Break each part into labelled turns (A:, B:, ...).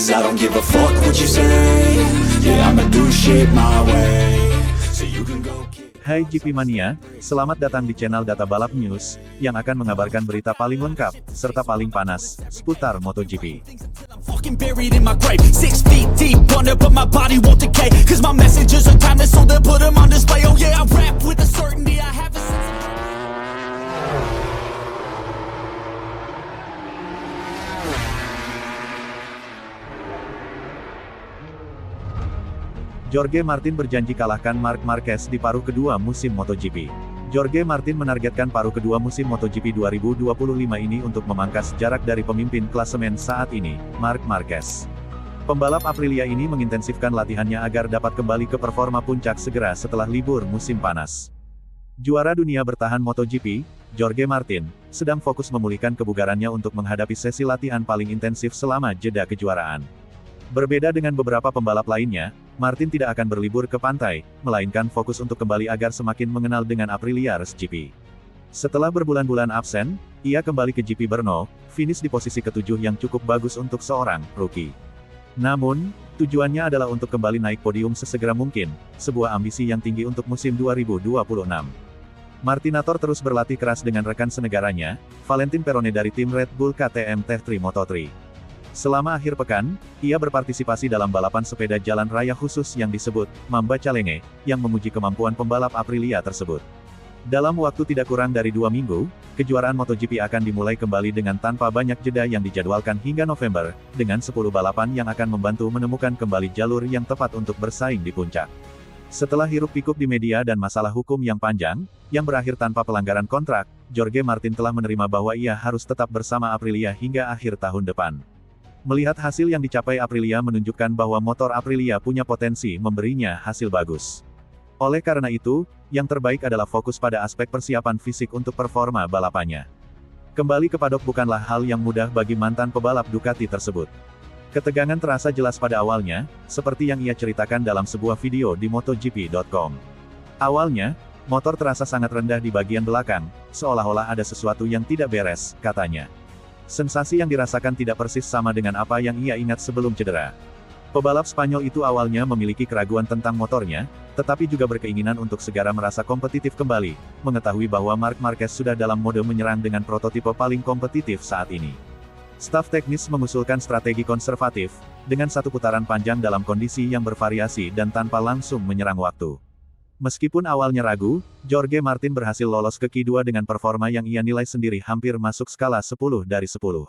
A: 'cause I don't give a fuck what you say. Yeah, I'ma do shit my way. So you can go kick.
B: Hai GP Mania, selamat datang di channel Data Balap News, yang akan mengabarkan berita paling lengkap, serta paling panas, seputar MotoGP.
C: I'm fucking buried in my grave, 6 feet deep under, but my body won't decay, cause my messages are timeless, so they'll put them on display. Oh yeah, I rap with a certainty, I have a sense of...
B: Jorge Martin berjanji kalahkan Marc Marquez di paruh kedua musim MotoGP. Jorge Martin menargetkan paruh kedua musim MotoGP 2025 ini untuk memangkas jarak dari pemimpin klasemen saat ini, Marc Marquez. Pembalap Aprilia ini mengintensifkan latihannya agar dapat kembali ke performa puncak segera setelah libur musim panas. Juara dunia bertahan MotoGP, Jorge Martin, sedang fokus memulihkan kebugarannya untuk menghadapi sesi latihan paling intensif selama jeda kejuaraan. Berbeda dengan beberapa pembalap lainnya, Martin tidak akan berlibur ke pantai, melainkan fokus untuk kembali agar semakin mengenal dengan Aprilia Race GP. Setelah berbulan-bulan absen, ia kembali ke GP Brno, finish di posisi ketujuh yang cukup bagus untuk seorang rookie. Namun, tujuannya adalah untuk kembali naik podium sesegera mungkin, sebuah ambisi yang tinggi untuk musim 2026. Martinator terus berlatih keras dengan rekan senegaranya, Valentin Perone dari tim Red Bull KTM Tech3 Moto3. Selama akhir pekan, ia berpartisipasi dalam balapan sepeda jalan raya khusus yang disebut Mamba Challenge, yang menguji kemampuan pembalap Aprilia tersebut. Dalam waktu tidak kurang dari 2 minggu, kejuaraan MotoGP akan dimulai kembali dengan tanpa banyak jeda yang dijadwalkan hingga November, dengan 10 balapan yang akan membantu menemukan kembali jalur yang tepat untuk bersaing di puncak. Setelah hiruk-pikuk di media dan masalah hukum yang panjang, yang berakhir tanpa pelanggaran kontrak, Jorge Martin telah menerima bahwa ia harus tetap bersama Aprilia hingga akhir tahun depan. Melihat hasil yang dicapai Aprilia menunjukkan bahwa motor Aprilia punya potensi memberinya hasil bagus. Oleh karena itu, yang terbaik adalah fokus pada aspek persiapan fisik untuk performa balapannya. Kembali ke padok bukanlah hal yang mudah bagi mantan pebalap Ducati tersebut. Ketegangan terasa jelas pada awalnya, seperti yang ia ceritakan dalam sebuah video di MotoGP.com. Awalnya, motor terasa sangat rendah di bagian belakang, seolah-olah ada sesuatu yang tidak beres, katanya. Sensasi yang dirasakan tidak persis sama dengan apa yang ia ingat sebelum cedera. Pebalap Spanyol itu awalnya memiliki keraguan tentang motornya, tetapi juga berkeinginan untuk segera merasa kompetitif kembali, mengetahui bahwa Marc Marquez sudah dalam mode menyerang dengan prototipe paling kompetitif saat ini. Staf teknis mengusulkan strategi konservatif, dengan satu putaran panjang dalam kondisi yang bervariasi dan tanpa langsung menyerang waktu. Meskipun awalnya ragu, Jorge Martin berhasil lolos ke Q2 dengan performa yang ia nilai sendiri hampir masuk skala 10 dari 10.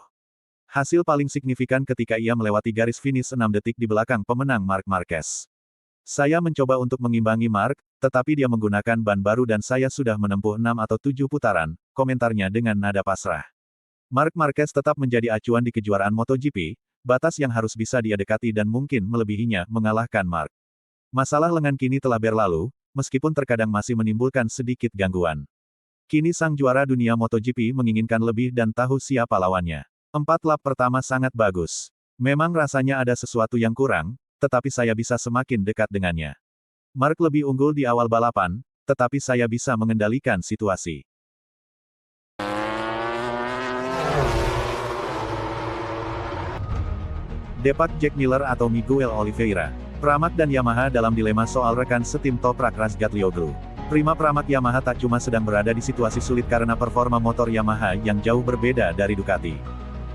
B: Hasil paling signifikan ketika ia melewati garis finish 6 detik di belakang pemenang Marc Marquez. Saya mencoba untuk mengimbangi Marc, tetapi dia menggunakan ban baru dan saya sudah menempuh 6 atau 7 putaran, komentarnya dengan nada pasrah. Marc Marquez tetap menjadi acuan di kejuaraan MotoGP, batas yang harus bisa dia dekati dan mungkin melebihinya mengalahkan Marc. Masalah lengan kini telah berlalu, meskipun terkadang masih menimbulkan sedikit gangguan. Kini sang juara dunia MotoGP menginginkan lebih dan tahu siapa lawannya. 4 lap pertama sangat bagus. Memang rasanya ada sesuatu yang kurang, tetapi saya bisa semakin dekat dengannya. Marc lebih unggul di awal balapan, tetapi saya bisa mengendalikan situasi. Depak Jack Miller atau Miguel Oliveira. Pramac dan Yamaha dalam dilema soal rekan setim Toprak Razgatlioglu. Prima Pramac Yamaha tak cuma sedang berada di situasi sulit karena performa motor Yamaha yang jauh berbeda dari Ducati.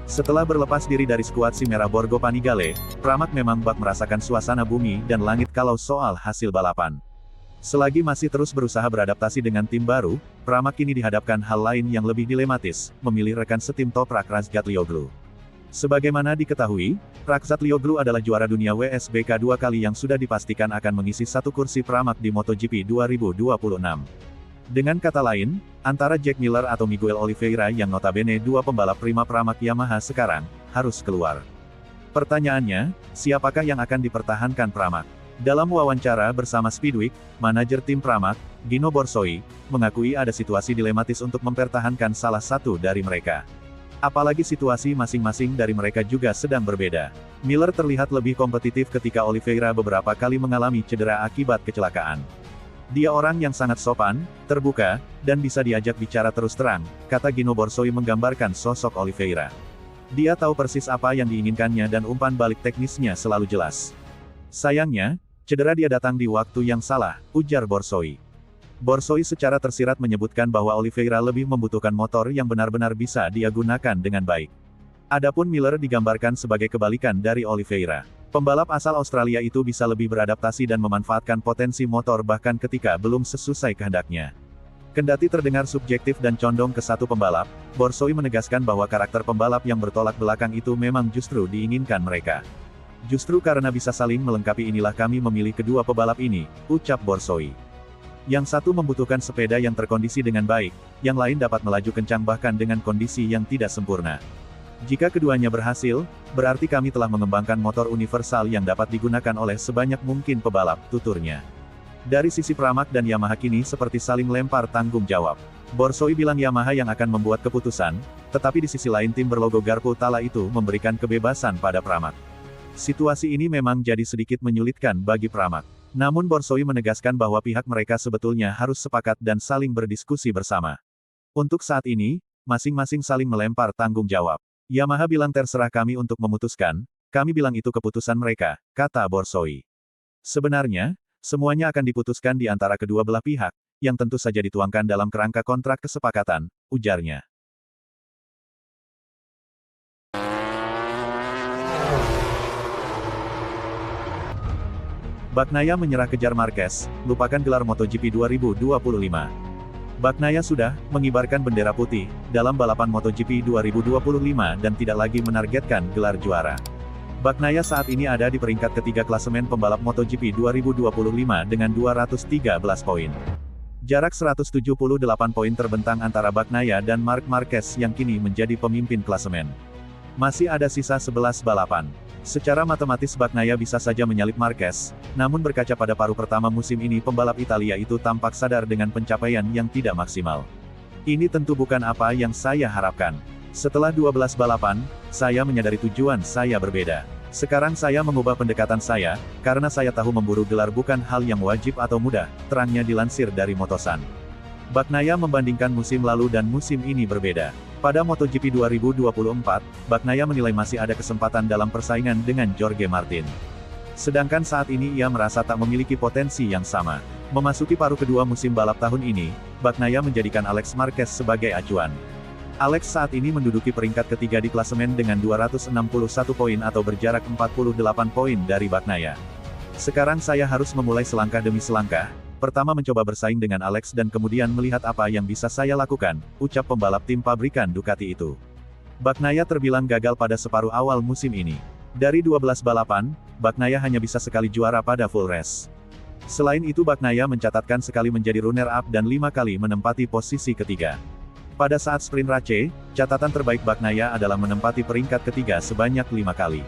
B: Setelah berlepas diri dari skuad si merah Borgo Panigale, Pramac memang bak merasakan suasana bumi dan langit kalau soal hasil balapan. Selagi masih terus berusaha beradaptasi dengan tim baru, Pramac kini dihadapkan hal lain yang lebih dilematis, memilih rekan setim Toprak Razgatlioglu. Sebagaimana diketahui, Razgatlioglu adalah juara dunia WSBK 2 kali yang sudah dipastikan akan mengisi satu kursi Pramac di MotoGP 2026. Dengan kata lain, antara Jack Miller atau Miguel Oliveira yang notabene dua pembalap prima Pramac Yamaha sekarang, harus keluar. Pertanyaannya, siapakah yang akan dipertahankan Pramac? Dalam wawancara bersama Speedweek, manajer tim Pramac, Gino Borsoi, mengakui ada situasi dilematis untuk mempertahankan salah satu dari mereka. Apalagi situasi masing-masing dari mereka juga sedang berbeda. Miller terlihat lebih kompetitif ketika Oliveira beberapa kali mengalami cedera akibat kecelakaan. Dia orang yang sangat sopan, terbuka, dan bisa diajak bicara terus terang, kata Gino Borsoi menggambarkan sosok Oliveira. Dia tahu persis apa yang diinginkannya dan umpan balik teknisnya selalu jelas. Sayangnya, cedera dia datang di waktu yang salah, ujar Borsoi. Borsoi secara tersirat menyebutkan bahwa Oliveira lebih membutuhkan motor yang benar-benar bisa dia gunakan dengan baik. Adapun Miller digambarkan sebagai kebalikan dari Oliveira. Pembalap asal Australia itu bisa lebih beradaptasi dan memanfaatkan potensi motor bahkan ketika belum sesuai kehendaknya. Kendati terdengar subjektif dan condong ke satu pembalap, Borsoi menegaskan bahwa karakter pembalap yang bertolak belakang itu memang justru diinginkan mereka. Justru karena bisa saling melengkapi inilah kami memilih kedua pebalap ini, ucap Borsoi. Yang satu membutuhkan sepeda yang terkondisi dengan baik, yang lain dapat melaju kencang bahkan dengan kondisi yang tidak sempurna. Jika keduanya berhasil, berarti kami telah mengembangkan motor universal yang dapat digunakan oleh sebanyak mungkin pebalap, tuturnya. Dari sisi Pramac dan Yamaha kini seperti saling lempar tanggung jawab. Borsoi bilang Yamaha yang akan membuat keputusan, tetapi di sisi lain tim berlogo Garpu Tala itu memberikan kebebasan pada Pramac. Situasi ini memang jadi sedikit menyulitkan bagi Pramac. Namun Borsoi menegaskan bahwa pihak mereka sebetulnya harus sepakat dan saling berdiskusi bersama. Untuk saat ini, masing-masing saling melempar tanggung jawab. Yamaha bilang terserah kami untuk memutuskan, kami bilang itu keputusan mereka, kata Borsoi. Sebenarnya, semuanya akan diputuskan di antara kedua belah pihak, yang tentu saja dituangkan dalam kerangka kontrak kesepakatan, ujarnya. Bagnaia menyerah kejar Marquez, lupakan gelar MotoGP 2025. Bagnaia sudah mengibarkan bendera putih dalam balapan MotoGP 2025 dan tidak lagi menargetkan gelar juara. Bagnaia saat ini ada di peringkat ketiga klasemen pembalap MotoGP 2025 dengan 213 poin. Jarak 178 poin terbentang antara Bagnaia dan Marc Marquez yang kini menjadi pemimpin klasemen. Masih ada sisa 11 balapan. Secara matematis Bagnaia bisa saja menyalip Marquez, namun berkaca pada paruh pertama musim ini pembalap Italia itu tampak sadar dengan pencapaian yang tidak maksimal. Ini tentu bukan apa yang saya harapkan. Setelah 12 balapan, saya menyadari tujuan saya berbeda. Sekarang saya mengubah pendekatan saya, karena saya tahu memburu gelar bukan hal yang wajib atau mudah, terangnya dilansir dari Motosan. Bagnaia membandingkan musim lalu dan musim ini berbeda. Pada MotoGP 2024, Bagnaia menilai masih ada kesempatan dalam persaingan dengan Jorge Martin. Sedangkan saat ini ia merasa tak memiliki potensi yang sama. Memasuki paruh kedua musim balap tahun ini, Bagnaia menjadikan Alex Marquez sebagai acuan. Alex saat ini menduduki peringkat ketiga di klasemen dengan 261 poin atau berjarak 48 poin dari Bagnaia. Sekarang saya harus memulai selangkah demi selangkah, pertama mencoba bersaing dengan Alex dan kemudian melihat apa yang bisa saya lakukan, ucap pembalap tim pabrikan Ducati itu. Bagnaia terbilang gagal pada separuh awal musim ini. Dari 12 balapan, Bagnaia hanya bisa sekali juara pada full race. Selain itu Bagnaia mencatatkan sekali menjadi runner-up dan 5 kali menempati posisi ketiga. Pada saat sprint race, catatan terbaik Bagnaia adalah menempati peringkat ketiga sebanyak 5 kali.